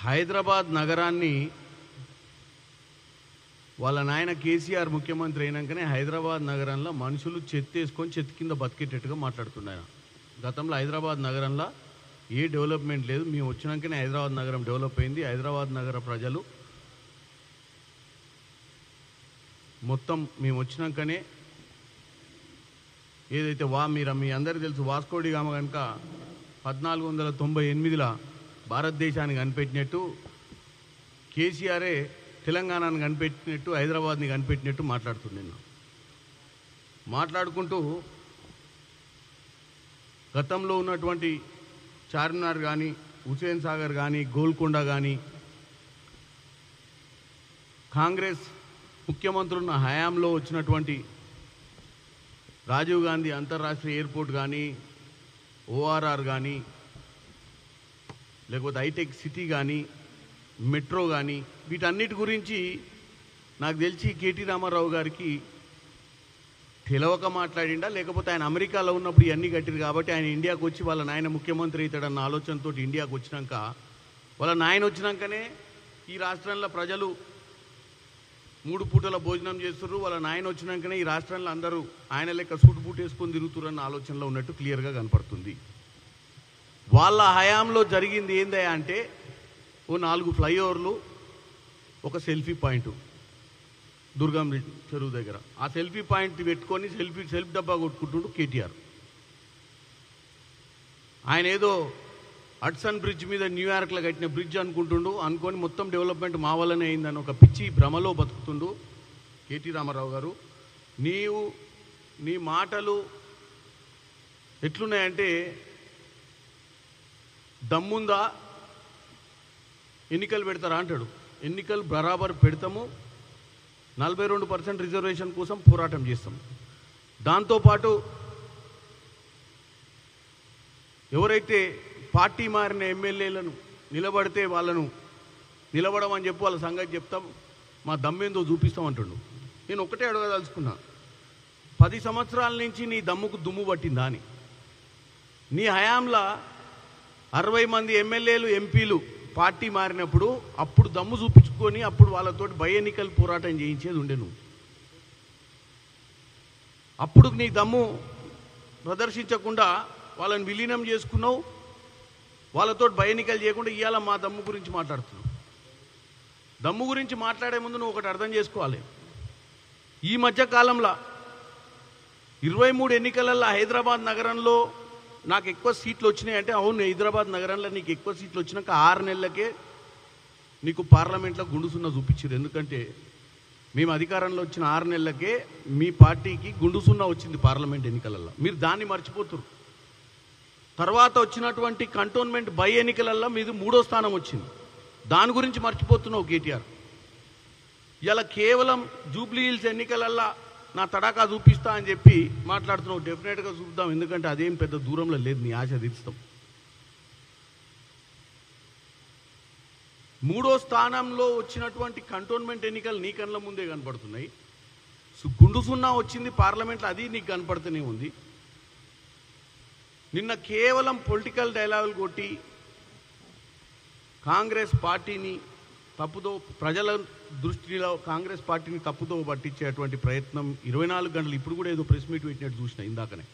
హైదరాబాద్ నగరాన్ని వాళ్ళ నాయన కేసీఆర్ ముఖ్యమంత్రి అయినాకనే హైదరాబాద్ నగరంలో మనుషులు చెత్తేసుకొని చెత్త కింద బతికేటట్టుగా మాట్లాడుతున్నాయి. గతంలో హైదరాబాద్ నగరంలో ఏ డెవలప్మెంట్ లేదు. మేము వచ్చినాకనే హైదరాబాద్ నగరం డెవలప్ అయింది. హైదరాబాద్ నగర ప్రజలు మొత్తం మేము వచ్చినాకనే ఏదైతే మీ అందరికీ తెలుసు వాస్కోడి గామ కనుక 1498లో భారతదేశాన్ని కనిపెట్టినట్టు కేసీఆరే తెలంగాణను కనిపెట్టినట్టు హైదరాబాద్ని కనిపెట్టినట్టు మాట్లాడుతుంది. మాట్లాడుకుంటూ గతంలో ఉన్నటువంటి చార్మినార్ కానీ హుసేన్ సాగర్ కానీ గోల్కొండ కానీ కాంగ్రెస్ ముఖ్యమంత్రులున్న హయాంలో వచ్చినటువంటి రాజీవ్ గాంధీ అంతర్రాష్ట్రీయ ఎయిర్పోర్ట్ కానీ ఓఆర్ఆర్ కానీ లేకపోతే హైటెక్ సిటీ కానీ మెట్రో కానీ వీటన్నిటి గురించి నాకు తెలిసి కేటీ రామారావు గారికి తెలవక మాట్లాడిండా, లేకపోతే ఆయన అమెరికాలో ఉన్నప్పుడు ఇవన్నీ కట్టిరు కాబట్టి ఆయన ఇండియాకు వచ్చి వాళ్ళ నాయన ముఖ్యమంత్రి అవుతాడన్న ఆలోచనతో ఇండియాకు వచ్చినాక వాళ్ళ నాయన వచ్చినాకనే ఈ రాష్ట్రంలో ప్రజలు 3 పూటల భోజనం చేస్తున్నారు. వాళ్ళ నాయన వచ్చినాకనే ఈ రాష్ట్రంలో అందరూ ఆయన లెక్క సూటు బూట్ వేసుకొని తిరుగుతురన్న ఆలోచనలో ఉన్నట్టు క్లియర్గా కనపడుతుంది. వాళ్ళ హయాంలో జరిగింది ఏందయ్యా అంటే ఓ 4 ఫ్లైఓవర్లు, ఒక సెల్ఫీ పాయింట్ దుర్గం చెరువు దగ్గర. ఆ సెల్ఫీ పాయింట్ పెట్టుకొని సెల్ఫీ డబ్బా కొట్టుకుంటుండు కేటీఆర్. ఆయన ఏదో హడ్సన్ బ్రిడ్జ్ మీద న్యూయార్క్లో కట్టిన బ్రిడ్జ్ అనుకొని మొత్తం డెవలప్మెంట్ మా వల్లనే అయిందని ఒక పిచ్చి భ్రమలో బతుకుతుండు కేటీ రామారావు గారు. నీ మాటలు ఎట్లున్నాయంటే దమ్ముందా ఎన్నికలు పెడతారా అంటాడు. ఎన్నికలు బరాబర్ పెడతాము, 42% రిజర్వేషన్ కోసం పోరాటం చేస్తాం. దాంతోపాటు ఎవరైతే పార్టీ మారిన ఎమ్మెల్యేలను నిలబడితే వాళ్ళను నిలబడమని చెప్పి వాళ్ళ సంగతి చెప్తాం, మా దమ్మేందో చూపిస్తామంటుండు. నేను ఒకటే అడగదలుచుకున్నా, 10 సంవత్సరాల నుంచి నీ దమ్ముకు దుమ్ము పట్టిందా అని. నీ హయాంలో 60 మంది ఎమ్మెల్యేలు ఎంపీలు పార్టీ మారినప్పుడు అప్పుడు దమ్ము చూపించుకొని అప్పుడు వాళ్ళతోటి ఎన్నికల పోరాటం చేయించేది ఉండే. నువ్వు అప్పుడు నీ దమ్ము ప్రదర్శించకుండా వాళ్ళని విలీనం చేసుకున్నావు. వాళ్ళతో ఎన్నికలు చేయకుండా ఇవాళ మా దమ్ము గురించి మాట్లాడుతున్నావు. దమ్ము గురించి మాట్లాడే ముందు నువ్వు ఒకటి అర్థం చేసుకోవాలి. ఈ మధ్య కాలంలో 23 ఎన్నికలలో హైదరాబాద్ నగరంలో నాకు ఎక్కువ సీట్లు వచ్చినాయి అంటే అవును, హైదరాబాద్ నగరంలో నీకు ఎక్కువ సీట్లు వచ్చినాక 6 నెలలకే నీకు పార్లమెంట్లో గుండు సున్నా చూపించారు. ఎందుకంటే మేము అధికారంలో వచ్చిన 6 నెలలకే మీ పార్టీకి గుండు సున్నా వచ్చింది పార్లమెంట్ ఎన్నికలలో. మీరు దాన్ని మర్చిపోతున్నారు. తర్వాత వచ్చినటువంటి కంటోన్మెంట్ ఎన్నికలలో మీది 3వ స్థానం వచ్చింది. దాని గురించి మర్చిపోతున్నావు కేటీఆర్. ఇలా కేవలం జూబ్లీ హిల్స్ ఎన్నికలల్లో నా తడాకా చూపిస్తా అని చెప్పి మాట్లాడుతున్నావు. డెఫినెట్గా చూద్దాం, ఎందుకంటే అదేం పెద్ద దూరంలో లేదు, నీ ఆశ తీర్చుతాం. 3వ స్థానంలో వచ్చినటువంటి కంటోన్మెంట్ ఎన్నికలు నీ కళ్ళ ముందే కనపడుతున్నాయి. గుండు సున్నా వచ్చింది పార్లమెంట్లో, అది నీకు కనపడుతూనే ఉంది. నిన్న కేవలం పొలిటికల్ డైలాగులు కొట్టి కాంగ్రెస్ పార్టీని ప్రజల దృష్టిలో కాంగ్రెస్ పార్టీని తప్పుదో పట్టించేటువంటి ప్రయత్నం 24 గంటలు ఇప్పుడు కూడా ఏదో ప్రెస్ మీట్ పెట్టినట్టు చూసిన, ఇందాకనే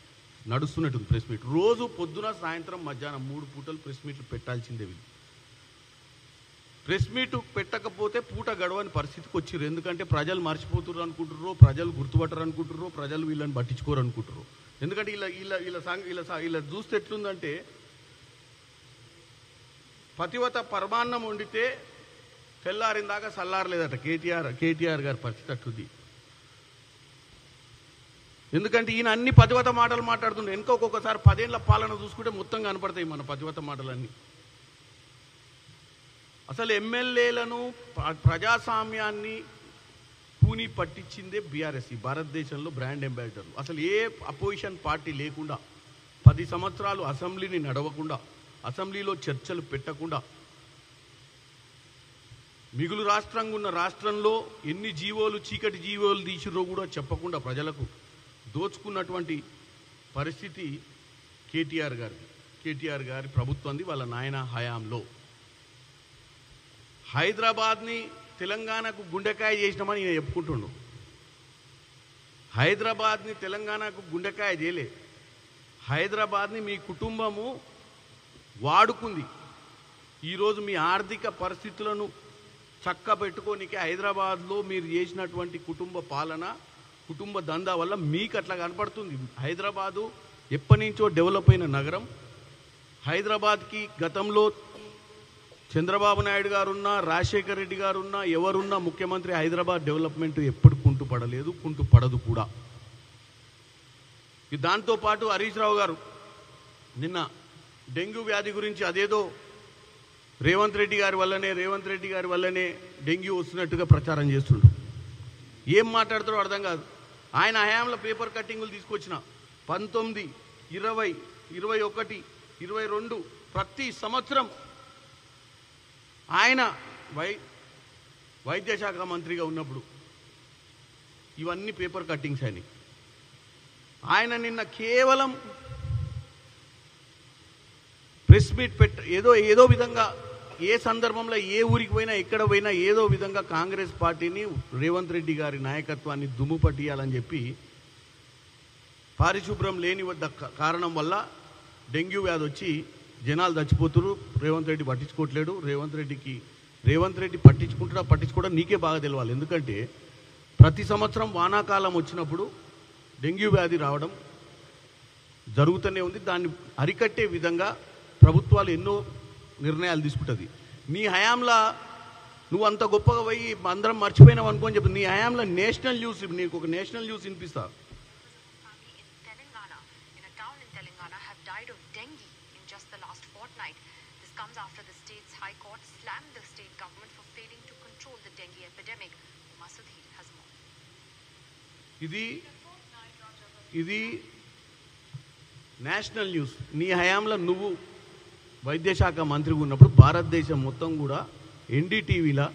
నడుస్తున్నట్టుంది ప్రెస్ మీట్. రోజు పొద్దున సాయంత్రం మధ్యాహ్నం 3 పూటలు ప్రెస్ మీట్లు పెట్టాల్సిందే. వీళ్ళు ప్రెస్ మీట్ పెట్టకపోతే పూట గడవని పరిస్థితికి వచ్చిర్రు. ఎందుకంటే ప్రజలు మర్చిపోతున్నారు అనుకుంటుర్రో, ప్రజలు గుర్తుపట్టరు అనుకుంటుర్రో, ప్రజలు వీళ్ళని పట్టించుకోరు అనుకుంటుర్రో. ఎందుకంటే ఇలా చూస్తే ఎట్లుందంటే పతివత పరమాన్నం వండితే తెల్లారిందాకా చల్లారలేదట కేటీఆర్ గారి పరిస్థితి అట్లుంది. ఎందుకంటే ఈయన అన్ని పతివత మాటలు మాట్లాడుతుండే. ఒక్కొక్కసారి 10 ఏళ్ల పాలన చూసుకుంటే మొత్తం కనపడతాయి మన పతివత మాటలన్నీ. అసలు ఎమ్మెల్యేలను ప్రజాస్వామ్యాన్ని కూని పట్టించిందే బీఆర్ఎస్. ఈ భారతదేశంలో బ్రాండ్ అంబాసిడర్. అసలు ఏ అపోజిషన్ పార్టీ లేకుండా 10 సంవత్సరాలు అసెంబ్లీని నడవకుండా, అసెంబ్లీలో చర్చలు పెట్టకుండా, మిగులు రాష్ట్రంగా ఉన్న రాష్ట్రంలో ఎన్ని జీవోలు చీకటి జీవోలు తీసిరో కూడా చెప్పకుండా ప్రజలకు దోచుకున్నటువంటి పరిస్థితి కేటీఆర్ గారి ప్రభుత్వంది వాళ్ళ నాయన హయాంలో. హైదరాబాద్ని తెలంగాణకు గుండెకాయ చేసినామని నేను చెప్పుకుంటుండు. హైదరాబాద్ని తెలంగాణకు గుండెకాయ చేయలే. హైదరాబాద్ని మీ కుటుంబము వాడుకుంది. ఈరోజు మీ ఆర్థిక పరిస్థితులను చక్క పెట్టుకోనికే హైదరాబాద్లో మీరు చేసినటువంటి కుటుంబ పాలన, కుటుంబ దందా వల్ల మీకు అట్లా కనపడుతుంది. హైదరాబాదు ఎప్పటి నుంచో డెవలప్ అయిన నగరం. హైదరాబాద్కి గతంలో చంద్రబాబు నాయుడు గారున్నా, రాజశేఖర్ రెడ్డి గారున్నా, ఎవరున్నా ముఖ్యమంత్రి హైదరాబాద్ డెవలప్మెంట్ ఎప్పుడు కుంటుపడలేదు, కుంటుపడదు కూడా. దాంతోపాటు హరీష్ రావు గారు నిన్న డెంగ్యూ వ్యాధి గురించి అదేదో రేవంత్ రెడ్డి గారి వల్లనే డెంగ్యూ వస్తున్నట్టుగా ప్రచారం చేస్తుండ్రు. ఏం మాట్లాడతారో అర్థం కాదు. ఆయన హయాంలో పేపర్ కట్టింగులు తీసుకొచ్చిన 19, 20, 21, 22 ప్రతి సంవత్సరం ఆయన వైద్య శాఖ మంత్రిగా ఉన్నప్పుడు ఇవన్నీ పేపర్ కట్టింగ్స్ అయినాయి. ఆయన నిన్న కేవలం ప్రెస్ మీట్ ఏదో విధంగా ఏ సందర్భంలో ఏ ఊరికి పోయినా ఎక్కడ పోయినా ఏదో విధంగా కాంగ్రెస్ పార్టీని, రేవంత్ రెడ్డి గారి నాయకత్వాన్ని దుమ్ము పట్టియాలని చెప్పి పారిశుభ్రం లేని కారణం వల్ల డెంగ్యూ వ్యాధి వచ్చి జనాలు చచ్చిపోతున్నారు. రేవంత్ రెడ్డి పట్టించుకోవట్లేడు. రేవంత్ రెడ్డి పట్టించుకోవడం నీకే బాగా తెలవాలి. ఎందుకంటే ప్రతి సంవత్సరం వానాకాలం వచ్చినప్పుడు డెంగ్యూ వ్యాధి రావడం జరుగుతూనే ఉంది. దాన్ని అరికట్టే విధంగా ప్రభుత్వాలు ఎన్నో నిర్ణయాలు తీసుకుంటుంది. నీ హయాంలో నువ్వు అంత గొప్పగా పోయి అందరం మర్చిపోయినావు అనుకోని చెప్పి నీ హయాంలో నేషనల్ న్యూస్, నీకు ఒక నేషనల్ న్యూస్ వినిపిస్తా. ఇది నేషనల్ న్యూస్. నీ హయాంలో నువ్వు వైద్యశాఖ మంత్రిగా ఉన్నప్పుడు భారతదేశం మొత్తం కూడా ఎన్డీటీవీలో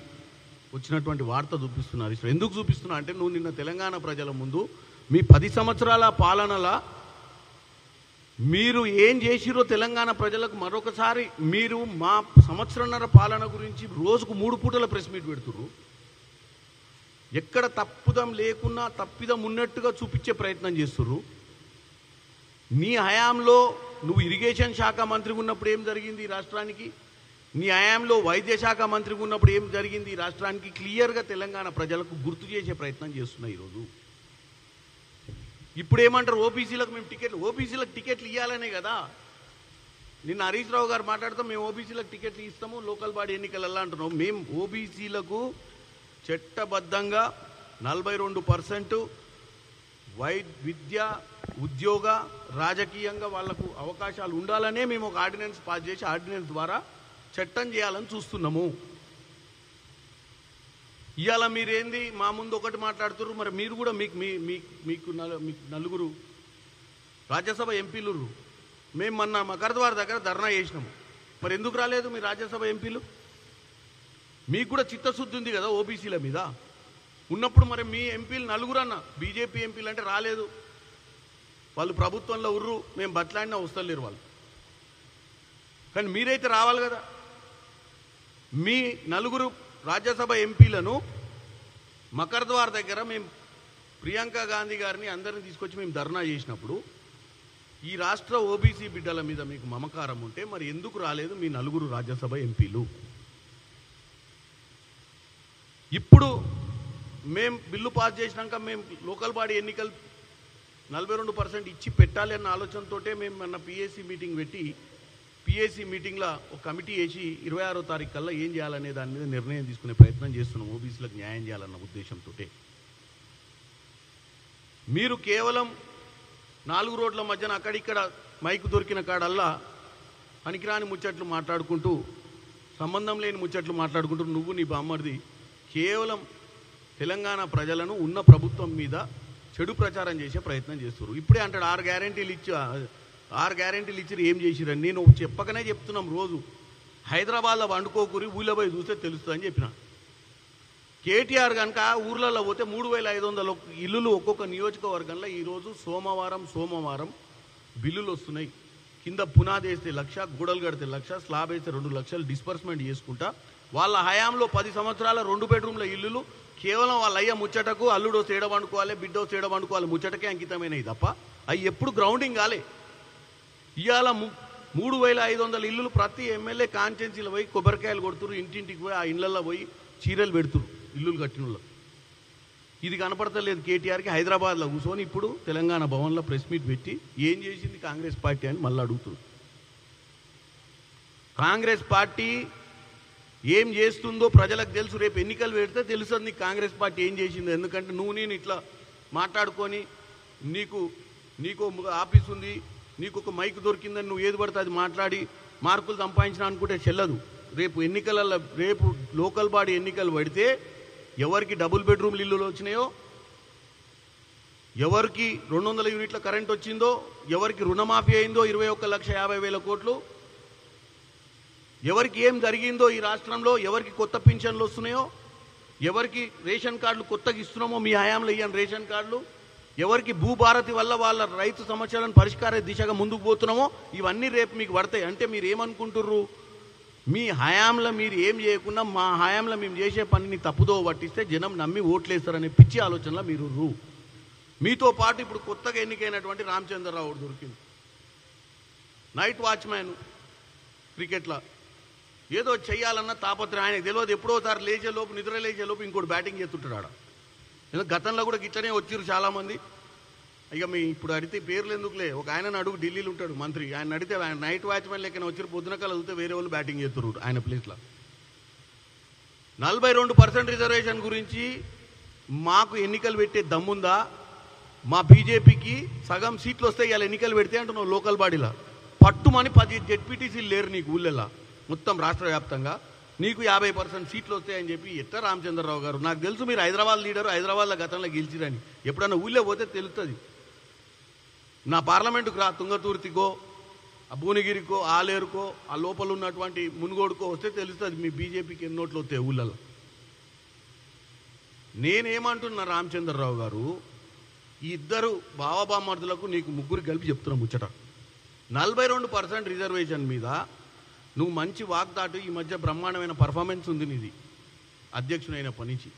వచ్చినటువంటి వార్త చూపిస్తున్నారు. ఎందుకు చూపిస్తున్నా అంటే నువ్వు నిన్న తెలంగాణ ప్రజల ముందు మీ 10 సంవత్సరాల పాలనలా మీరు ఏం చేసిరో తెలంగాణ ప్రజలకు మరొకసారి మీరు మా సంవత్సరన్నర పాలన గురించి రోజుకు 3 పూటల ప్రెస్ మీట్ పెడుతుర్రు. ఎక్కడ తప్పుదం లేకున్నా తప్పిదం ఉన్నట్టుగా చూపించే ప్రయత్నం చేస్తుర్రు. నీ హయాంలో నువ్వు ఇరిగేషన్ శాఖ మంత్రిగా ఉన్నప్పుడు ఏం జరిగింది ఈ రాష్ట్రానికి, నీ హయాంలో వైద్య శాఖ మంత్రిగా ఉన్నప్పుడు ఏం జరిగింది ఈ రాష్ట్రానికి క్లియర్గా తెలంగాణ ప్రజలకు గుర్తు చేసే ప్రయత్నం చేస్తున్నాయి ఈరోజు. ఇప్పుడు ఏమంటారు, ఓబీసీలకు టికెట్లు ఇవ్వాలనే కదా. నిన్న హరీష్ రావు గారు మాట్లాడుతాం, మేము ఓబీసీలకు టికెట్లు ఇస్తాము లోకల్ బాడీ ఎన్నికలల్లా అంటున్నాం. మేము ఓబీసీలకు చట్టబద్ధంగా 42% విద్య, ఉద్యోగ, రాజకీయంగా వాళ్లకు అవకాశాలు ఉండాలనే మేము ఒక ఆర్డినెన్స్ పాస్ చేసి ఆర్డినెన్స్ ద్వారా చట్టం చేయాలని చూస్తున్నాము. ఇవాళ మీరేంది మా ముందు ఒకటి మాట్లాడుతున్నారు, మరి మీరు కూడా మీకు 4 రాజ్యసభ ఎంపీలు. మేము మొన్న మకరద్వార్ దగ్గర ధర్నా చేసినాము. మరి ఎందుకు రాలేదు మీ రాజ్యసభ ఎంపీలు? మీకు కూడా చిత్తశుద్ధి ఉంది కదా ఓబీసీల మీద ఉన్నప్పుడు. మరి మీ ఎంపీలు 4 అన్న బీజేపీ ఎంపీలు అంటే రాలేదు. వాళ్ళు ప్రభుత్వంలో ఉర్రు, మేము బట్లాడినా వస్తలేరు వాళ్ళు. కానీ మీరైతే రావాలి కదా. మీ 4 రాజ్యసభ ఎంపీలను మకరద్వార్ దగ్గర మేము ప్రియాంక గాంధీ గారిని అందరిని తీసుకొచ్చి మేము ధర్నా చేసినప్పుడు ఈ రాష్ట్ర ఓబీసీ బిడ్డల మీద మీకు మమకారం ఉంటే మరి ఎందుకు రాలేదు మీ 4 రాజ్యసభ ఎంపీలు? ఇప్పుడు మేము బిల్లు పాస్ చేసినాక మేము లోకల్ బాడీ ఎన్నికలు 42% ఇచ్చి పెట్టాలి అన్న ఆలోచనతో మేము మొన్న పిఏసీ మీటింగ్ పెట్టి పిఏసీ మీటింగ్లో ఒక కమిటీ వేసి 26వ తారీఖు కల్లా ఏం చేయాలనే దాని మీద నిర్ణయం తీసుకునే ప్రయత్నం చేస్తున్నాం. ఓబీసీలకు న్యాయం చేయాలన్న ఉద్దేశంతో మీరు కేవలం 4 రోడ్ల మధ్యన అక్కడిక్కడ మైకు దొరికిన కాడల్లా పనికిరాని ముచ్చట్లు మాట్లాడుకుంటూ, సంబంధం లేని ముచ్చట్లు మాట్లాడుకుంటూ నువ్వు నీ బామ్మర్ది కేవలం తెలంగాణ ప్రజలను ఉన్న ప్రభుత్వం మీద చెడు ప్రచారం చేసే ప్రయత్నం చేస్తారు. ఇప్పుడే అంటాడు 6 గ్యారెంటీలు ఇచ్చి ఏం చేసిరని. నేను చెప్పకనే చెప్తున్నాం. రోజు హైదరాబాద్లో వండుకోకూరి ఊళ్ళో పోయి చూస్తే తెలుస్తుందని చెప్పిన. కేటీఆర్ కనుక ఊర్లలో పోతే 3500 ఇల్లులు ఒక్కొక్క నియోజకవర్గంలో ఈరోజు సోమవారం బిల్లులు వస్తున్నాయి. కింద పునాది వేస్తే 1,00,000, గోడలు కడితే 1,00,000, స్లాబ్ వేస్తే 2 లక్షలు డిస్బర్స్మెంట్ చేసుకుంటా వాళ్ళ హయాంలో 10 సంవత్సరాల 2 బెడ్రూమ్ల ఇల్లులు కేవలం వాళ్ళ అయ్య ముచ్చటకు అల్లుడో సేడ వండుకోవాలి, బిడ్డో సేడ వండుకోవాలి ముచ్చటకే అంకితమైనవి తప్ప అవి ఎప్పుడు గ్రౌండింగ్ కాలే. ఇవాళ 3500 ఇల్లులు ప్రతి ఎమ్మెల్యే కాన్స్టిట్యున్సీలో పోయి కొబ్బరికాయలు కొడుతురు, ఇంటింటికి పోయి ఆ ఇళ్లలో పోయి చీరలు పెడుతురు ఇల్లులు కట్టిన. ఇది కనపడతలేదు కేటీఆర్కి. హైదరాబాద్లో కూర్చొని ఇప్పుడు తెలంగాణ భవన్లో ప్రెస్ మీట్ పెట్టి ఏం చేసింది కాంగ్రెస్ పార్టీ అని మళ్ళీ అడుగుతుంది. కాంగ్రెస్ పార్టీ ఏం చేస్తుందో ప్రజలకు తెలుసు. రేపు ఎన్నికలు పెడితే తెలుస్తుంది నీకు కాంగ్రెస్ పార్టీ ఏం చేసిందో. ఎందుకంటే నువ్వు నేను ఇట్లా మాట్లాడుకొని నీకు ఆఫీస్ ఉంది, నీకు ఒక మైక్ దొరికిందని నువ్వు ఏది పడితే అది మాట్లాడి మార్కులు సంపాదించిన అనుకుంటే చెల్లదు. రేపు లోకల్ బాడీ ఎన్నికలు పడితే ఎవరికి డబుల్ బెడ్రూమ్లు ఇల్లులు వచ్చినాయో, ఎవరికి 200 యూనిట్ల కరెంట్ వచ్చిందో, ఎవరికి రుణమాఫీ అయిందో 21,50,000 కోట్లు, ఎవరికి ఏం జరిగిందో ఈ రాష్ట్రంలో, ఎవరికి కొత్త పింఛన్లు వస్తున్నాయో, ఎవరికి రేషన్ కార్డులు కొత్తగా ఇస్తున్నామో మీ హయాంలో ఇయ్యని రేషన్ కార్డులు, ఎవరికి భూభారతి వల్ల వాళ్ళ రైతు సమస్యలను పరిష్కార దిశగా ముందుకు పోతున్నామో ఇవన్నీ రేపు మీకు పడతాయి. అంటే మీరు ఏమనుకుంటుర్రు, మీ హయాంలో మీరు ఏం చేయకుండా మా హయాంలో మేము చేసే పనిని తప్పుదో పట్టిస్తే జనం నమ్మి ఓట్లేస్తారనే పిచ్చి ఆలోచనలో మీరు. మీతో పాటు ఇప్పుడు కొత్తగా ఎన్నికైనటువంటి రామచంద్రరావు దొరికింది, నైట్ వాచ్మ్యాన్ క్రికెట్లో. ఏదో చెయ్యాలన్న తాపత్రయం ఆయనకు తెలియదు. ఎప్పుడోసారి నిద్ర లేచేలోపు ఇంకోటి బ్యాటింగ్ చేస్తుంటాడు ఆడ. ఎందుకంటే గతంలో కూడా గిట్లనే వచ్చారు చాలామంది. ఇక మీ ఇప్పుడు అడిగితే పేర్లు ఎందుకులే, ఒక ఆయన అడుగు ఢిల్లీలో ఉంటాడు మంత్రి, ఆయన అడిగితే ఆయన నైట్ వాచ్మెన్ లెక్కన వచ్చారు, పొద్దున కాలం చదివితే వేరే వాళ్ళు బ్యాటింగ్ చేస్తున్నారు ఆయన ప్లేస్లో. 42% రిజర్వేషన్ గురించి మాకు ఎన్నికలు పెట్టే దమ్ముందా? మా బీజేపీకి సగం సీట్లు వస్తాయి ఇవాళ ఎన్నికలు పెడితే అంటున్నావు లోకల్ బాడీలో. పట్టుమని 10 జెడ్పీటీసీలు లేరు నీకు ఊళ్ళల్లో మొత్తం రాష్ట్ర వ్యాప్తంగా. నీకు 50% సీట్లు వస్తాయని చెప్పి ఎట్లా రామచంద్రరావు గారు? నాకు తెలుసు మీరు హైదరాబాద్ లీడరు, హైదరాబాద్లో గతంలో గెలిచిరని. ఎప్పుడన్నా ఊళ్ళో పోతే తెలుస్తుంది. నా పార్లమెంటుకు రా, తుంగతుర్తికో, ఆ భువనగిరికో, ఆలేరుకో, ఆ లోపల ఉన్నటువంటి మునుగోడుకో వస్తే తెలుస్తుంది మీ బీజేపీకి ఎన్ని ఓట్లు వస్తాయి ఊళ్ళలో. నేనేమంటున్నా రామచంద్రరావు గారు, ఈ ఇద్దరు బావబామర్దులకు నీకు ముగ్గురు కలిపి చెప్తున్నా ముచ్చట. 42% రిజర్వేషన్ మీద నువ్వు మంచి వాగ్దాటు, ఈ మధ్య బ్రహ్మాండమైన పర్ఫార్మెన్స్ ఉంది నీది అధ్యక్షునైనప్పటి నుంచి.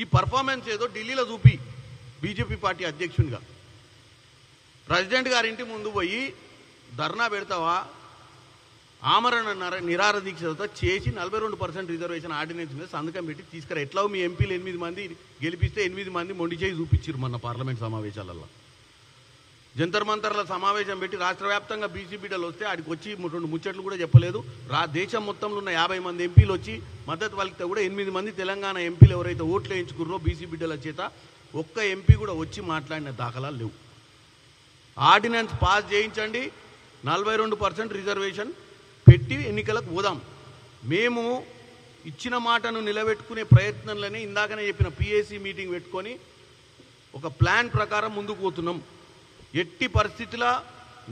ఈ పర్ఫార్మెన్స్ ఏదో ఢిల్లీలో చూపి బీజేపీ పార్టీ అధ్యక్షునిగా ప్రెసిడెంట్ గారింటి ముందు పోయి ధర్నా పెడతావా, ఆమరణ నిరాహార దీక్షతో చేసి 42% రిజర్వేషన్ ఆర్డినెన్స్ మీద సంతకం పెట్టి తీసుకురా. ఎట్లా మీ ఎంపీలు 8 మంది గెలిపిస్తే 8 మంది మొండి చేయి చూపించారు మొన్న పార్లమెంట్ సమావేశాలలో. జంతర్ మంతర్ల సమావేశం పెట్టి రాష్ట్ర వ్యాప్తంగా బీసీ బిడ్డలు వస్తే ఆడికి వచ్చి 2 ముచ్చట్లు కూడా చెప్పలేదు. దేశం మొత్తంలో ఉన్న 50 మంది ఎంపీలు వచ్చి మద్దతు పలికితే కూడా 8 మంది తెలంగాణ ఎంపీలు ఎవరైతే ఓట్లు వేయించుకుర్రో బీసీ బిడ్డల చేత ఒక్క ఎంపీ కూడా వచ్చి మాట్లాడిన దాఖలాలు లేవు. ఆర్డినెన్స్ పాస్ చేయించండి, 42% రిజర్వేషన్ పెట్టి ఎన్నికలకు పోదాం. మేము ఇచ్చిన మాటను నిలబెట్టుకునే ప్రయత్నంలోనే ఇందాకనే చెప్పిన పిఏసీ మీటింగ్ పెట్టుకొని ఒక ప్లాన్ ప్రకారం ముందుకు పోతున్నాం. ఎట్టి పరిస్థితుల్లో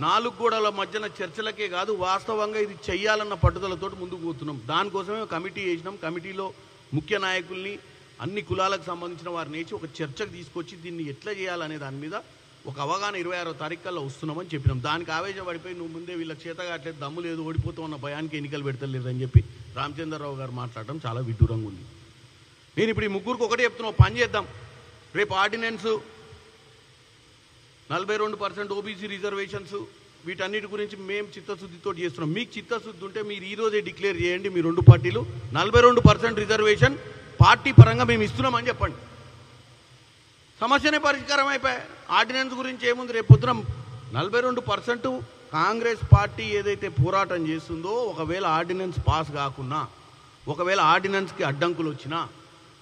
4 గోడల మధ్యన చర్చలకే కాదు, వాస్తవంగా ఇది చెయ్యాలన్న పట్టుదలతో ముందుకు పోతున్నాం. దానికోసమే కమిటీ చేసినాం. కమిటీలో ముఖ్య నాయకుల్ని, అన్ని కులాలకు సంబంధించిన వారిని వేసి ఒక చర్చకు తీసుకొచ్చి దీన్ని ఎట్లా చేయాలనే దాని మీద ఒక అవగాహన 26వ తారీఖు కల్లా వస్తున్నామని చెప్పినాం. దానికి ఆవేశపడిపోయి నువ్వు ముందే వీళ్ళకి చేత కావట్లేదు, దమ్ము లేదు, ఓడిపోతాం అన్న భయానికి ఎన్నికలు పెడతలేదు అని చెప్పి రామచంద్రరావు గారు మాట్లాడడం చాలా విడ్డూరంగా ఉంది. నేను ఇప్పుడు ఈ ముగ్గురికి ఒకటే చెప్తున్నా, పని చేద్దాం. రేపు ఆర్డినెన్స్ 42% ఓబీసీ రిజర్వేషన్స్ వీటన్నిటి గురించి మేము చిత్తశుద్ధితో చేస్తున్నాం. మీకు చిత్తశుద్ధి ఉంటే మీరు ఈరోజే డిక్లేర్ చేయండి, మీ 2 పార్టీలు 42% రిజర్వేషన్ పార్టీ పరంగా మేము ఇస్తున్నామని చెప్పండి. సమస్యనే పరిష్కారం అయిపోయాయి. ఆర్డినెన్స్ గురించి ఏముంది? రేపు పొద్దున 42% కాంగ్రెస్ పార్టీ ఏదైతే పోరాటం చేస్తుందో, ఒకవేళ ఆర్డినెన్స్ పాస్ కాకున్నా, ఒకవేళ ఆర్డినెన్స్కి అడ్డంకులు వచ్చినా,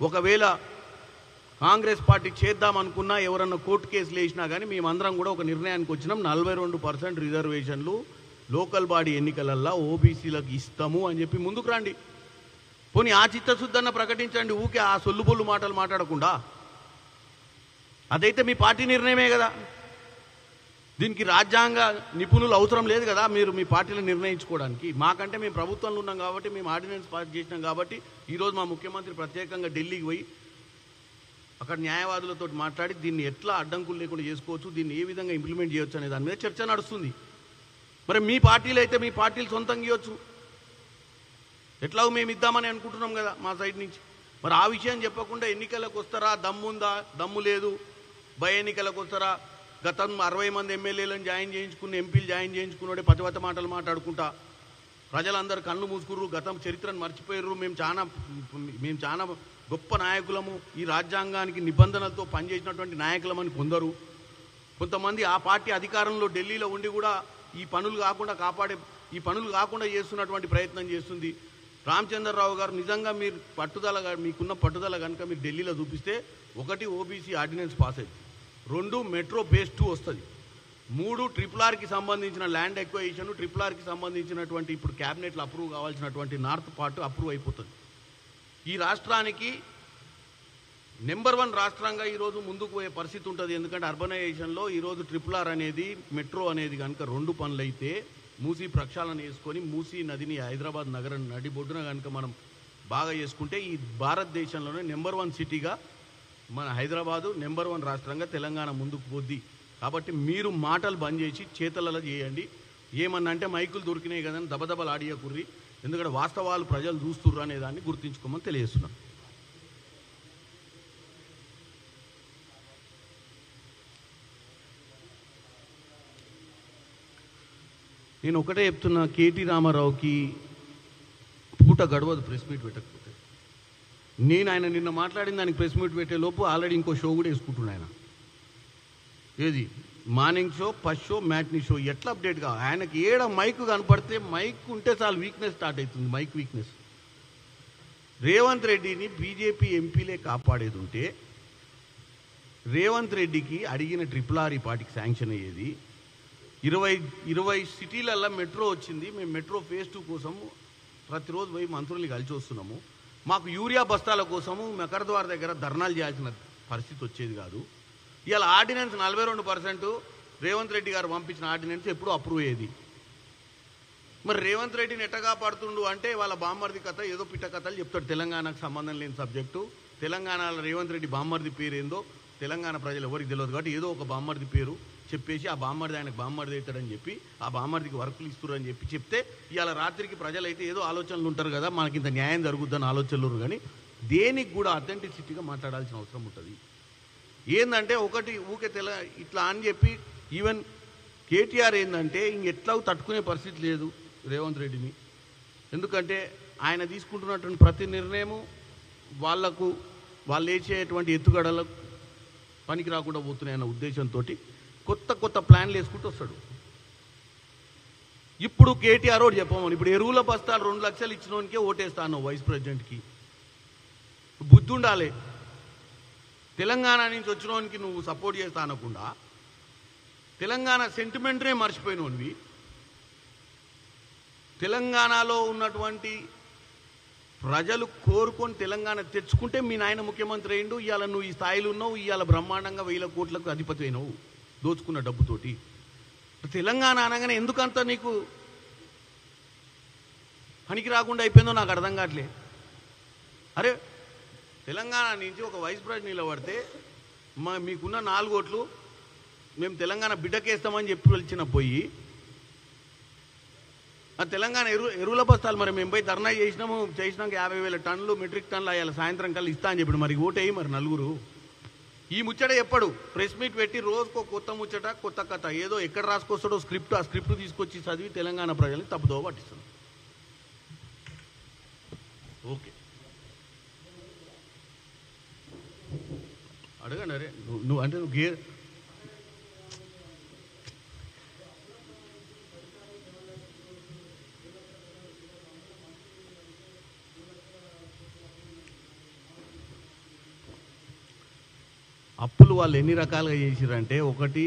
ఒకవేళ కాంగ్రెస్ పార్టీ చేద్దామనుకున్నా, ఎవరన్నా కోర్టు కేసులు వేసినా కానీ మేమందరం కూడా ఒక నిర్ణయానికి వచ్చినాం. 42% రిజర్వేషన్లు లోకల్ బాడీ ఎన్నికలల్లో ఓబీసీలకు ఇస్తాము అని చెప్పి ముందుకు రండి. పోనీ ఆ చిత్తశుద్ధన్న ప్రకటించండి, ఊకే ఆ సొల్లుబొల్లు మాటలు మాట్లాడకుండా. అదైతే మీ పార్టీ నిర్ణయమే కదా, దీనికి రాజ్యాంగ నిపుణులు అవసరం లేదు కదా మీరు మీ పార్టీలో నిర్ణయించుకోవడానికి. మాకంటే మేము ప్రభుత్వంలో ఉన్నాం కాబట్టి, మేము ఆర్డినెన్స్ పాస్ చేసినాం కాబట్టి ఈరోజు మా ముఖ్యమంత్రి ప్రత్యేకంగా ఢిల్లీకి పోయి అక్కడ న్యాయవాదులతో మాట్లాడి దీన్ని ఎట్లా అడ్డంకులు లేకుండా చేసుకోవచ్చు, దీన్ని ఏ విధంగా ఇంప్లిమెంట్ చేయొచ్చు అనే దాని మీద చర్చ నడుస్తుంది. మరి మీ పార్టీలు అయితే మీ పార్టీలు సొంతంగా ఇవ్వచ్చు. ఎట్లాగో మేము ఇద్దామని అనుకుంటున్నాం కదా మా సైడ్ నుంచి. మరి ఆ విషయం చెప్పకుండా ఎన్నికలకు వస్తారా, దమ్ముందా, దమ్ము లేదు, బై ఎన్నికలకు వస్తారా, గతం 60 మంది ఎమ్మెల్యేలను జాయిన్ చేయించుకుని ఎంపీలు జాయిన్ చేయించుకున్నాడే పతివత మాటలు మాట్లాడుకుంటా ప్రజలందరూ కళ్ళు మూసుకుర్రు, గతం చరిత్రను మర్చిపోయారు, మేము చాలా గొప్ప నాయకులము, ఈ రాజ్యాంగానికి నిబంధనలతో పనిచేసినటువంటి నాయకులమని కొందరు. కొంతమంది ఆ పార్టీ అధికారంలో ఢిల్లీలో ఉండి కూడా ఈ పనులు కాకుండా చేస్తున్నటువంటి ప్రయత్నం చేస్తుంది. రామచంద్రరావు గారు నిజంగా మీరు మీకున్న పట్టుదల కనుక మీరు ఢిల్లీలో చూపిస్తే 1 ఓబీసీ ఆర్డినెన్స్ పాస్ అయింది, 2 మెట్రో ఫేజ్ 2 వస్తుంది, 3 RRRకి సంబంధించిన ల్యాండ్ ఎక్వైజేషన్, RRRకి సంబంధించినటువంటి ఇప్పుడు క్యాబినెట్లో అప్రూవ్ కావాల్సినటువంటి నార్త్ పార్ట్ అప్రూవ్ అయిపోతుంది. ఈ రాష్ట్రానికి నెంబర్ 1 రాష్ట్రంగా ఈరోజు ముందుకు పోయే పరిస్థితి ఉంటుంది. ఎందుకంటే అర్బనైజేషన్లో ఈరోజు RRR అనేది, మెట్రో అనేది కనుక 2 పనులు అయితే మూసీ ప్రక్షాళన చేసుకొని మూసీ నదిని హైదరాబాద్ నగరం నడిబొడ్డున కనుక మనం బాగా చేసుకుంటే ఈ భారతదేశంలోనే నెంబర్ 1 సిటీగా మన హైదరాబాదు, నెంబర్ 1 రాష్ట్రంగా తెలంగాణ ముందుకు పోద్ది. కాబట్టి మీరు మాటలు బంద్ చేసి చేతలలో చేయండి. ఏమన్నా అంటే మైకులు దొరికినాయి కదని దబదబలు ఆడియకుర్రి, ఎందుకంటే వాస్తవాలు ప్రజలు చూస్తుర్రు అనే దాన్ని గుర్తుంచుకోమని తెలియజేస్తున్నాను. నేను ఒకటే చెప్తున్నా, కేటీ రామారావుకి పూట గడవదు ప్రెస్ మీట్ పెట్టకపోతే. నేను ఆయన నిన్న మాట్లాడిన దానికి ప్రెస్ మీట్ పెట్టే లోపు ఆల్రెడీ ఇంకో షో కూడా వేసుకుంటున్నాను. ఆయన ఏది morning show, first show, matinee show, ఎట్లా అప్డేట్ కావాలి ఆయనకి? ఏడ మైక్ కనపడితే, మైక్ ఉంటే చాలు వీక్నెస్ స్టార్ట్ అవుతుంది, మైక్ వీక్నెస్. రేవంత్ రెడ్డిని బీజేపీ ఎంపీలే కాపాడేది ఉంటే రేవంత్ రెడ్డికి అడిగిన RRR ఈ పార్టీకి శాంక్షన్ అయ్యేది. 20 సిటీలల్లో మెట్రో వచ్చింది. మేము మెట్రో ఫేజ్ 2 కోసము ప్రతిరోజు పోయి మంత్రుల్ని కలిసి వస్తున్నాము. మాకు యూరియా బస్తాల కోసము మెకర్ద్వార్ దగ్గర ధర్నాలు చేయాల్సిన పరిస్థితి వచ్చేది కాదు. ఇవాళ ఆర్డినెన్స్ 42% రేవంత్ రెడ్డి గారు పంపించిన ఆర్డినెన్స్ ఎప్పుడు అప్రూవ్ అయ్యేది. మరి రేవంత్ రెడ్డిని ఎట్టగా పడుతుండు అంటే వాళ్ళ బామ్మర్ది కథ, ఏదో పిట్ట కథలు చెప్తాడు. తెలంగాణకు సంబంధం లేని సబ్జెక్టు. తెలంగాణలో రేవంత్ రెడ్డి బామ్మర్ది పేరు ఏందో తెలంగాణ ప్రజలు ఎవరికి తెలియదు కాబట్టి ఏదో ఒక బామ్మర్ది పేరు చెప్పేసి ఆ బామ్మర్ది ఆయనకు బామ్మర్ది అవుతాడని చెప్పి ఆ బామ్మర్దికి వర్కులు ఇస్తున్నారని చెప్తే ఇవాళ రాత్రికి ప్రజలైతే ఏదో ఆలోచనలు ఉంటారు కదా, మనకి ఇంత న్యాయం జరుగుద్దని ఆలోచనలు. కానీ దేనికి కూడా అథెంటిసిటీగా మాట్లాడాల్సిన అవసరం ఉంటుంది. ఏంటంటే ఒకటి ఊకే ఇట్లా అని చెప్పి ఈవెన్ కేటీఆర్ ఏంటంటే ఇంకెట్లా తట్టుకునే పరిస్థితి లేదు రేవంత్ రెడ్డిని. ఎందుకంటే ఆయన తీసుకుంటున్నటువంటి ప్రతి నిర్ణయము వాళ్ళు వేసేటువంటి ఎత్తుగడలకు పనికి రాకుండా పోతున్నాయన్న ఉద్దేశంతో కొత్త ప్లాన్లు వేసుకుంటూ వస్తాడు. ఇప్పుడు కేటీఆర్ ఒకటి చెప్పమని, ఇప్పుడు ఎరువుల బస్తాలు 2 లక్షలు ఇచ్చినోనికే ఓటేస్తాను వైస్ ప్రెసిడెంట్కి. బుద్ధి ఉండాలి. తెలంగాణ నుంచి వచ్చినోనికి నువ్వు సపోర్ట్ చేస్తా అనకుండా తెలంగాణ సెంటిమెంట్నే మర్చిపోయినోనివి. తెలంగాణలో ఉన్నటువంటి ప్రజలు కోరుకొని తెలంగాణ తెచ్చుకుంటే మీ నాయన ముఖ్యమంత్రి అయిండు. ఇవాళ నువ్వు ఈ స్థాయిలో ఉన్నావు. ఇవాళ బ్రహ్మాండంగా 1000 కోట్లకు అధిపతి అయినావు దోచుకున్న డబ్బుతోటి. తెలంగాణ అనగానే ఎందుకంత నీకు పనికి రాకుండా అయిపోయిందో నాకు అర్థం కావట్లే. అరే తెలంగాణ నుంచి ఒక వైస్ ప్రెసిడెంట్ నిలబడితే మీకున్న 4 ఓట్లు మేము తెలంగాణ బిడ్డకేస్తామని చెప్పి వెళ్ళిన పోయి ఆ తెలంగాణ ఎరువుల బస్తాలు మరి మేము పోయి ధర్నా చేసినాక 50,000 టన్నులు మెట్రిక్ టన్నులు అయ్యాలి సాయంత్రం కల్లా ఇస్తా అని చెప్పాడు. మరి ఓటేయి మరి నలుగురు. ఈ ముచ్చట చెప్పడు. ప్రెస్ మీట్ పెట్టి రోజుకో కొత్త ముచ్చట, కొత్త కథ, ఏదో ఎక్కడ రాసుకొస్తాడో స్క్రిప్ట్, ఆ స్క్రిప్ట్ తీసుకొచ్చి చదివి తెలంగాణ ప్రజల్ని తప్పుదోవ పట్టిస్తాడు. ఓకే అడగండి. అరే నువ్వు అంటే నువ్వు అప్పులు వాళ్ళు ఎన్ని రకాలుగా చేసిరంటే, ఒకటి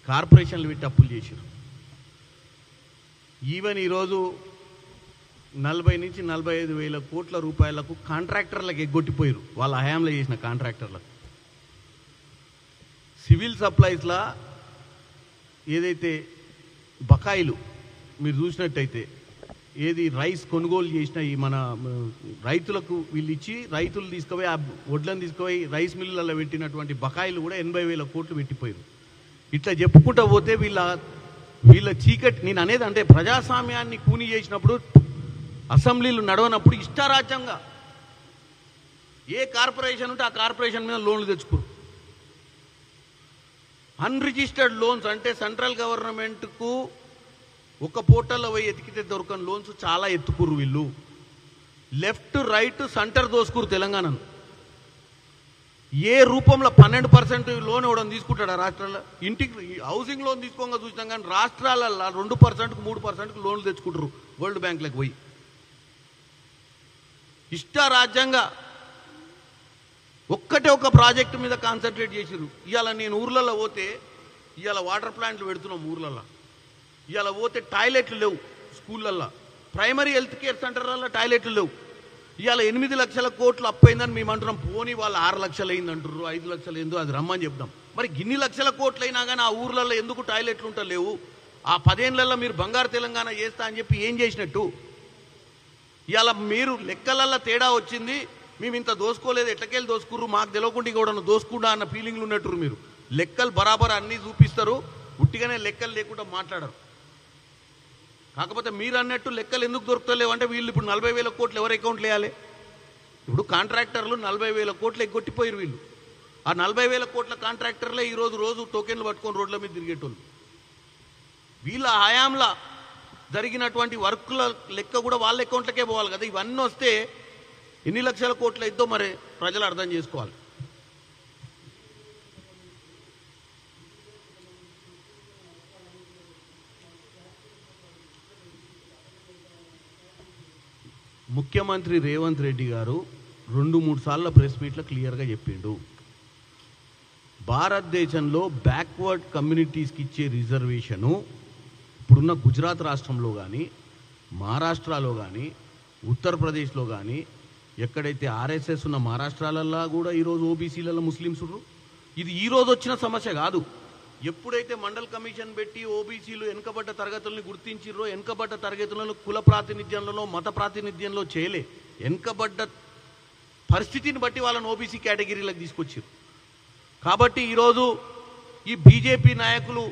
కార్పొరేషన్లు పెట్టి అప్పులు చేసిరు. ఈవెన్ ఈరోజు 40 నుంచి 45 వేల కోట్ల రూపాయలకు కాంట్రాక్టర్లకు ఎగ్గొట్టిపోయారు వాళ్ళ హయాంలో చేసిన కాంట్రాక్టర్లకు. సివిల్ సప్లైస్లా ఏదైతే బకాయిలు మీరు చూసినట్టయితే ఏది రైస్ కొనుగోలు చేసిన ఈ మన రైతులకు వీళ్ళు ఇచ్చి రైతులు తీసుకుపోయి ఆ వడ్లను తీసుకుపోయి రైస్ మిల్లులలో పెట్టినటువంటి బకాయిలు కూడా 80,000 కోట్లు పెట్టిపోయారు. ఇట్లా చెప్పుకుంటూ పోతే వీళ్ళ చీకటి. నేను అనేది అంటే ప్రజాస్వామ్యాన్ని కూని చేసినప్పుడు అసెంబ్లీలు నడవనప్పుడు ఇష్టారాజ్యంగా ఏ కార్పొరేషన్ ఉంటే ఆ కార్పొరేషన్ మీద లోన్లు తెచ్చుకోరు. అన్రిజిస్టర్డ్ లోన్స్ అంటే సెంట్రల్ గవర్నమెంట్కు ఒక పోర్టల్లో పోయి ఎతికితే దొరకని లోన్స్ చాలా ఎత్తుకురు వీళ్ళు. లెఫ్ట్ రైట్ సెంటర్ దోసుకురు తెలంగాణను. ఏ రూపంలో 12% లోన్ ఇవ్వడం తీసుకుంటాడు ఆ రాష్ట్రాల్లో. ఇంటికి హౌసింగ్ లోన్ తీసుకోగా చూసినాం కానీ రాష్ట్రాలలో 2%కు 3%కు లోన్లు తెచ్చుకుంటారు వరల్డ్ బ్యాంకులకు పోయి. ఇష్టారాజ్యంగా ఒక్కటే ఒక ప్రాజెక్టు మీద కాన్సన్ట్రేట్ చేసిర్రు. ఇవాళ నేను ఊర్లలో పోతే ఇవాళ వాటర్ ప్లాంట్లు పెడుతున్నాం ఊర్లలో. ఇవాళ పోతే టాయిలెట్లు లేవు స్కూళ్ళల్లో, ప్రైమరీ హెల్త్ కేర్ సెంటర్లలో టాయిలెట్లు లేవు. ఇవాళ 8 లక్షల కోట్లు అప్పైందని మేము అంటున్నాం. పోనీ వాళ్ళు 6 లక్షలు అయింది అంటున్నారు, 5 లక్షలు అయిందో అది రమ్మని చెప్దాం. మరి గిన్ని లక్షల కోట్లు అయినా కానీ ఆ ఊర్లలో ఎందుకు టాయిలెట్లు ఉంటలేవు? ఆ 10 ఏళ్లలో మీరు బంగారు తెలంగాణ చేస్తా అని చెప్పి ఏం చేసినట్టు? ఇవాళ మీరు లెక్కలల్లో తేడా వచ్చింది. మేము ఇంత దోసుకోలేదు, ఎట్లకెళ్ళి దోసుకుర్రు మాకు తెలియకుండా కూడా దోసుకుండా అన్న ఫీలింగ్లు ఉన్నట్టు. మీరు లెక్కలు బరాబర్ అన్నీ చూపిస్తారు, ఉట్టిగానే లెక్కలు లేకుండా మాట్లాడరు. కాకపోతే మీరు అన్నట్టు లెక్కలు ఎందుకు దొరుకుతలేవు అంటే వీళ్ళు ఇప్పుడు 40,000 కోట్లు ఎవరు అకౌంట్లు వేయాలి? ఇప్పుడు కాంట్రాక్టర్లు 40,000 కోట్లు ఎగ్గొట్టిపోయారు వీళ్ళు. ఆ 40,000 కోట్ల కాంట్రాక్టర్లే ఈరోజు రోజు టోకెన్లు పట్టుకొని రోడ్ల మీద తిరిగేటోళ్ళు. వీళ్ళ హయాంలో జరిగినటువంటి వర్కుల లెక్క కూడా వాళ్ళ అకౌంట్లకే పోవాలి కదా. ఇవన్నీ వస్తే ఎన్ని లక్షల కోట్లు అయిద్దో మరి ప్రజలు అర్థం చేసుకోవాలి. ముఖ్యమంత్రి రేవంత్ రెడ్డి గారు 2-3 సార్లు ప్రెస్ మీట్లో క్లియర్గా చెప్పిండు, భారతదేశంలో బ్యాక్వర్డ్ కమ్యూనిటీస్కి ఇచ్చే రిజర్వేషను ఇప్పుడున్న గుజరాత్ రాష్ట్రంలో కానీ, మహారాష్ట్రలో కానీ, ఉత్తరప్రదేశ్లో కానీ, ఎక్కడైతే ఆర్ఎస్ఎస్ ఉన్న మహారాష్ట్రాలల్లో కూడా ఈరోజు ఓబీసీలలో ముస్లిమ్స్ ఉన్నారు. ఇది ఈరోజు వచ్చిన సమస్య కాదు. ఎప్పుడైతే మండల్ కమిషన్ పెట్టి ఓబీసీలు వెనుకబడ్డ తరగతులను గుర్తించిర్రో, వెనుకబడ్డ తరగతులను కుల ప్రాతినిధ్యంలో మత ప్రాతినిధ్యంలో చేయలే, వెనుకబడ్డ పరిస్థితిని బట్టి వాళ్ళని ఓబీసీ కేటగిరీలకు తీసుకొచ్చారు. కాబట్టి ఈరోజు ఈ బీజేపీ నాయకులు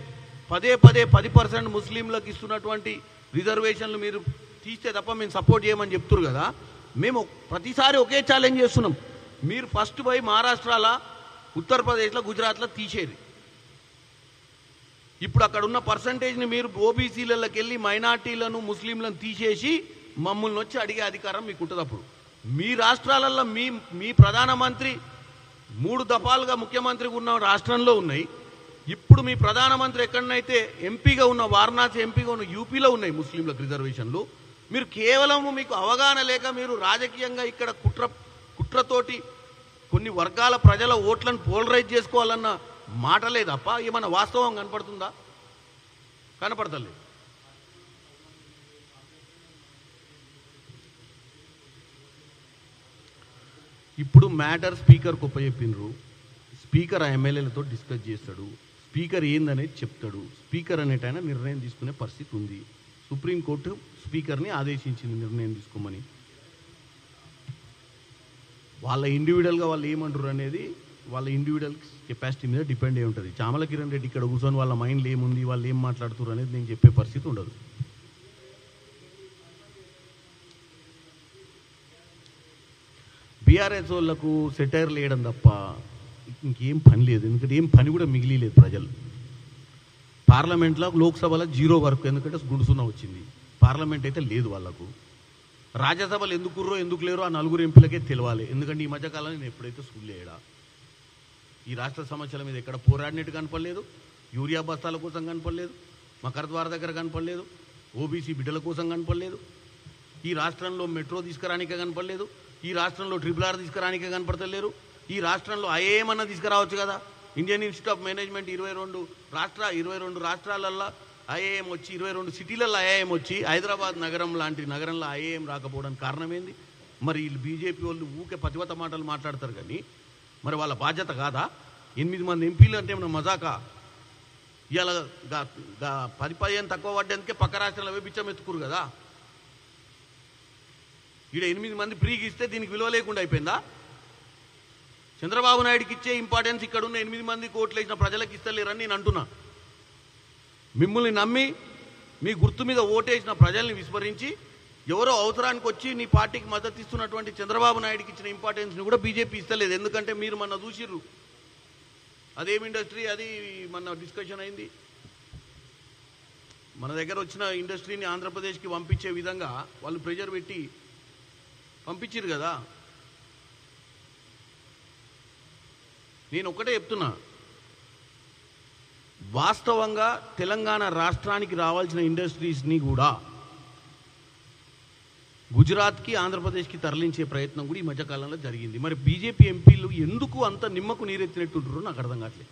పదే 10% ముస్లింలకు ఇస్తున్నటువంటి రిజర్వేషన్లు మీరు తీస్తే తప్ప మేము సపోర్ట్ చేయమని చెప్తున్నారు కదా. మేము ప్రతిసారి ఒకే ఛాలెంజ్ చేస్తున్నాం, మీరు ఫస్ట్ పోయి మహారాష్ట్రలో, ఉత్తరప్రదేశ్లో, గుజరాత్లో తీసేది. ఇప్పుడు అక్కడ ఉన్న పర్సంటేజ్ని మీరు ఓబీసీలకి వెళ్ళి మైనార్టీలను ముస్లింలను తీసేసి మమ్మల్ని వచ్చి అడిగే అధికారం మీకు ఉంటుంది. అప్పుడు మీ రాష్ట్రాలలో మీ ప్రధానమంత్రి 3 దఫాలుగా ముఖ్యమంత్రిగా ఉన్న రాష్ట్రంలో ఉన్నాయి. ఇప్పుడు మీ ప్రధానమంత్రి ఎక్కడనైతే ఎంపీగా ఉన్న వారణాసి ఎంపీగా ఉన్న యూపీలో ఉన్నాయి ముస్లింలకు రిజర్వేషన్లు. మీరు కేవలం మీకు అవగాహన లేక మీరు రాజకీయంగా ఇక్కడ కుట్రతోటి కొన్ని వర్గాల ప్రజల ఓట్లను పోలరైజ్ చేసుకోవాలన్న మాటలే తప్ప ఏమన్నా వాస్తవం కనపడుతుందా? కనపడతలేదు. ఇప్పుడు మ్యాటర్ స్పీకర్కి ఉపయోగిండ్రు. స్పీకర్ ఆ ఎమ్మెల్యేలతో డిస్కస్ చేస్తాడు, స్పీకర్ ఏందనేది చెప్తాడు. స్పీకర్ అనేటైనా నిర్ణయం తీసుకునే పరిస్థితి ఉంది. సుప్రీంకోర్టు స్పీకర్ని ఆదేశించింది నిర్ణయం తీసుకోమని. వాళ్ళ ఇండివిజువల్గా వాళ్ళు ఏమంటారు అనేది వాళ్ళ ఇండివిజువల్ కెపాసిటీ మీద డిపెండ్ అయి ఉంటుంది. చామల కిరణ్ రెడ్డి ఇక్కడ కూర్చొని వాళ్ళ మైండ్లో ఏముంది, వాళ్ళు ఏం మాట్లాడుతున్నారు అనేది నేను చెప్పే పరిస్థితి ఉండదు. బీఆర్ఎస్ వాళ్ళకు సెటైర్లు వేయడం తప్ప ఇంకేం పని లేదు. ఎందుకంటే ఏం పని కూడా మిగిలిలేదు. ప్రజలు పార్లమెంట్లో, లోక్సభలో 0 వరకు, ఎందుకంటే గుండుసున్న వచ్చింది. పార్లమెంట్ అయితే లేదు వాళ్ళకు. రాజ్యసభలు ఎందుకుర్రో ఎందుకు లేరో ఆ 4 ఎంపీలకే తెలియాలి. ఎందుకంటే ఈ మధ్యకాలంలో నేను ఎప్పుడైతే చూడలేడా ఈ రాష్ట్ర సమస్యల మీద ఎక్కడ పోరాడినట్టు కనపడలేదు. యూరియా బస్తాల కోసం కనపడలేదు, మకర ద్వార దగ్గర కనపడలేదు, ఓబీసీ బిడ్డల కోసం కనపడలేదు, ఈ రాష్ట్రంలో మెట్రో తీసుకురానికే కనపడలేదు, ఈ రాష్ట్రంలో RRR తీసుకురానికే కనపడతలేరు, ఈ రాష్ట్రంలో ఐఏఎం అన్న తీసుకురావచ్చు కదా. ఇండియన్ ఇన్స్టిట్యూట్ ఆఫ్ మేనేజ్మెంట్ 22 రాష్ట్రాలల్లో ఐఏఎం వచ్చి, 22 సిటీలలో ఐఏఎం వచ్చి, హైదరాబాద్ నగరం లాంటి నగరంలో ఐఏఎం రాకపోవడానికి కారణం ఏంది? మరి వీళ్ళు బీజేపీ వాళ్ళు ఊకే పతివత మాటలు మాట్లాడతారు కానీ మరి వాళ్ళ బాధ్యత కాదా? 8 మంది ఎంపీలు అంటే ఏమన్నా మజాకా? ఇవాళ 10-15 తక్కువ పడ్డందుకే పక్క రాష్ట్రాల్లో బిచ్చం ఎత్తుకురు కదా. ఈడ 8 మంది ఫ్రీకి ఇస్తే దీనికి విలువ లేకుండా అయిపోయిందా? చంద్రబాబు నాయుడుకి ఇచ్చే ఇంపార్టెన్స్ ఇక్కడ ఉన్న 8 మంది కోట్లు వేసిన ప్రజలకు ఇస్తలేరని నేను అంటున్నా. మిమ్మల్ని నమ్మి మీ గుర్తు మీద ఓటేసిన ప్రజల్ని విస్మరించి ఎవరో అవసరానికి వచ్చి నీ పార్టీకి మద్దతు ఇస్తున్నటువంటి చంద్రబాబు నాయుడుకి ఇచ్చిన ఇంపార్టెన్స్ని కూడా బీజేపీ ఇస్తలేదు. ఎందుకంటే మీరు మొన్న చూసిర్రు అదేం ఇండస్ట్రీ, అది మొన్న డిస్కషన్ అయింది. మన దగ్గర వచ్చిన ఇండస్ట్రీని ఆంధ్రప్రదేశ్కి పంపించే విధంగా వాళ్ళు ప్రెజర్ పెట్టి పంపించారు కదా. నేను ఒకటే చెప్తున్నా, వాస్తవంగా తెలంగాణ రాష్ట్రానికి రావాల్సిన ఇండస్ట్రీస్ని కూడా గుజరాత్కి ఆంధ్రప్రదేశ్కి తరలించే ప్రయత్నం కూడా ఈ మధ్యకాలంలో జరిగింది. మరి బీజేపీ ఎంపీలు ఎందుకు అంత నిమ్మకు నీరెత్తినట్టుంటారో నాకు అర్థం కావట్లేదు.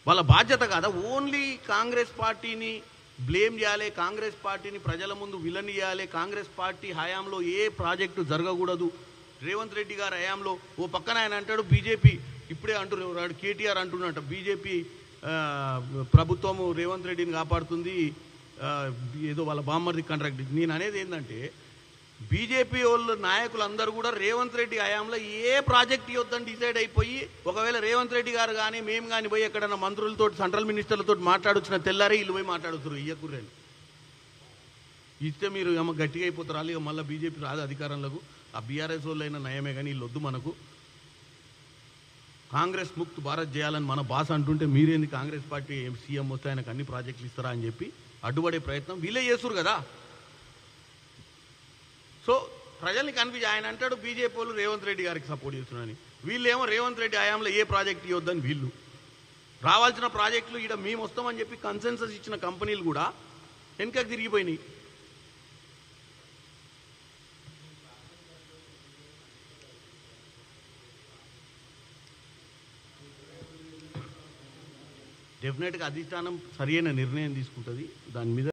వాళ్ళ బాధ్యత కాదా ఓన్లీ కాంగ్రెస్ పార్టీని బ్లేమ్ చేయాలి, కాంగ్రెస్ పార్టీని ప్రజల ముందు విలన్ చేయాలి, కాంగ్రెస్ పార్టీ హయాంలో ఏ ప్రాజెక్టు జరగకూడదు, రేవంత్ రెడ్డి గారి హయాంలో ఓ పక్కన ఆయన అంటాడు బీజేపీ ఇప్పుడే అంటున్నాడు, కేటీఆర్ అంటున్నట్ట బీజేపీ ప్రభుత్వము రేవంత్ రెడ్డిని కాపాడుతుంది, ఏదో వాళ్ళ బామ్మర్ది కాంట్రాక్ట్. నేను అనేది ఏంటంటే బీజేపీ వాళ్ళ నాయకులందరూ కూడా రేవంత్ రెడ్డి హయాంలో ఏ ప్రాజెక్ట్ ఇవ్వద్దని డిసైడ్ అయిపోయి, ఒకవేళ రేవంత్ రెడ్డి గారు కానీ మేము కానీ పోయి ఎక్కడన్నా మంత్రులతో సెంట్రల్ మినిస్టర్లతో మాట్లాడొచ్చిన తెల్లారే వీళ్ళు పోయి మాట్లాడుతారు ఇయ్యకుర్రని. ఇస్తే మీరు ఏమో గట్టిగా అయిపోతారు, అలాగే మళ్ళీ బీజేపీ రాదు అధికారంలోకి. ఆ బీఆర్ఎస్ వాళ్ళు అయినా నయమే కానీ వీళ్ళు వద్దు మనకు, కాంగ్రెస్ ముక్త్ భారత్ చేయాలని మన బాస్ అంటుంటే మీరేంది కాంగ్రెస్ పార్టీ సీఎం వస్తే ఆయనకు అన్ని ప్రాజెక్టులు ఇస్తారా అని చెప్పి అడ్డుపడే ప్రయత్నం వీళ్ళే చేస్తురు కదా. సో ప్రజల్ని కన్ఫ్యూజ్, ఆయన అంటాడు బీజేపీ వాళ్ళు రేవంత్ రెడ్డి గారికి సపోర్ట్ చేస్తున్నారని, వీళ్ళేమో రేవంత్ రెడ్డి హయాంలో ఏ ప్రాజెక్ట్ ఇవ్వద్దని వీళ్ళు, రావాల్సిన ప్రాజెక్టులు ఇక్కడ మేము వస్తామని చెప్పి కన్సెన్సస్ ఇచ్చిన కంపెనీలు కూడా వెనకకి తిరిగిపోయినాయి. డెఫినెట్గా అధిష్టానం సరైన నిర్ణయం తీసుకుంటుంది దాని మీద.